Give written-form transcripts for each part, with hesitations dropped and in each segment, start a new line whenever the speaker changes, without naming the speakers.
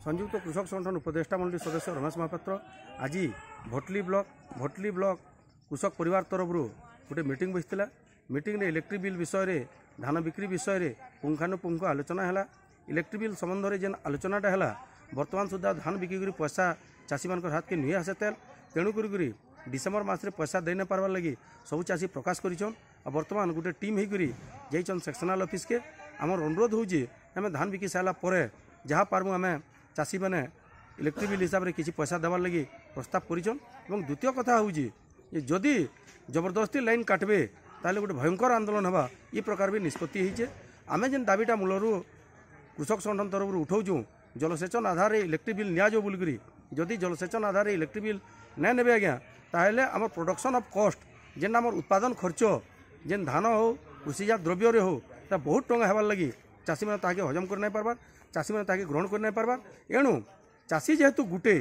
संयुक्त कृषक संगठन उपदेष्टा मंडली सदस्य रमेश महापात्र आज भटली ब्लॉक कृषक परिवार तरफ गोटे मीटिंग बसला। मीटिंग रे इलेक्ट्रिक बिल विषय रे धान बिक्री विषय रे पुंखानुपुंख आलोचना है। इलेक्ट्रिक बिल संबंध में जेन आलोचनाटा है बर्तमान सुधा धान बिक्री पैसा चाषी मान हाथ के नुहे आसे तेल तेणुक डिसेम्बर मासरे पैसा दे न पार्बार लगी सब चाषी प्रकाश करिछन। बर्तमान गोटे टीम होकर जाइछन सेक्शनल ऑफिस के। आमर अनुरोध होउछि आम धान बिकी सारा पर जहाँ पार्बू आम चाषी मैंने इलेक्ट्रिक बिल हिसाब से किसी पैसा देवार लगी प्रस्ताव करिछन। एवं द्वितीय कथा होउछि जदि जबरदस्ती लाइन काटबे ताले गोटे भयंकर आंदोलन हवा ये प्रकार भी निष्पत्ति होइछे। आम जेन दाबीटा मूलरू कृषक संगठन तरफ उठाऊँ जलसेचन आधार इलेक्ट्रिक बिल नियाजो बोलिकी जदि जलसेचन आधार इलेक्ट्रिक बिल नहीं नेबे आज्ञा ताहले आमर प्रोडक्शन ऑफ कॉस्ट जेन आमर उत्पादन खर्च जेन धान हो कृषिजात द्रव्य हो ता बहुत टंका हेबार लगी चाषी मैंने ताके हजम कर नहीं पार्बार चाषी मैंने ताके ग्रहण कर नहीं पार्बार। एणु चाषी जेहेतु गुटे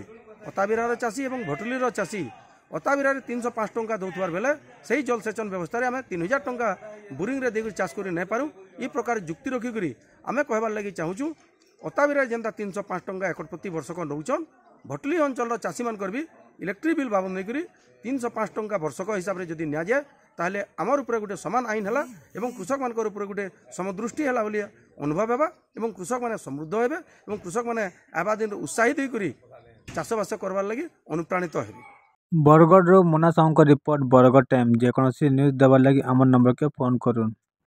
अताबिरार चाषी और भटुलीर चाषी अताबिरार 305 टंका दौथार बेले से जलसेचन व्यवस्था आम 3000 टंका बोरिंग रे देकर चाष कर नहीं पारूँ ये प्रकार जुक्ति रखिक आम कहबार लगी चाहूँ अताबिरार जेनता 305 टंका एकड़ प्रति वर्षक नौचन भटली अंचल चाषी मानकर भी इलेक्ट्रिक बिल बाबद नहीं 305 टंका वर्षक हिसाब से जदि नि जाए ताहले आमर उपरे गोटे समान आईन है एवं कृषक मान उपरे गोटे समदृष्टि है बोली अनुभव है और कृषक मैंने समृद्ध हे और कृषक मैंने आवा दिन उत्साहित होकर चाषबास करवार लगी अनुप्राणित हे।
बरगढ़ मोना साहू रिपोर्ट बरगढ़ टाइम जेकोसी न्यूज देवार लगी आमर नंबर के फोन करूँ।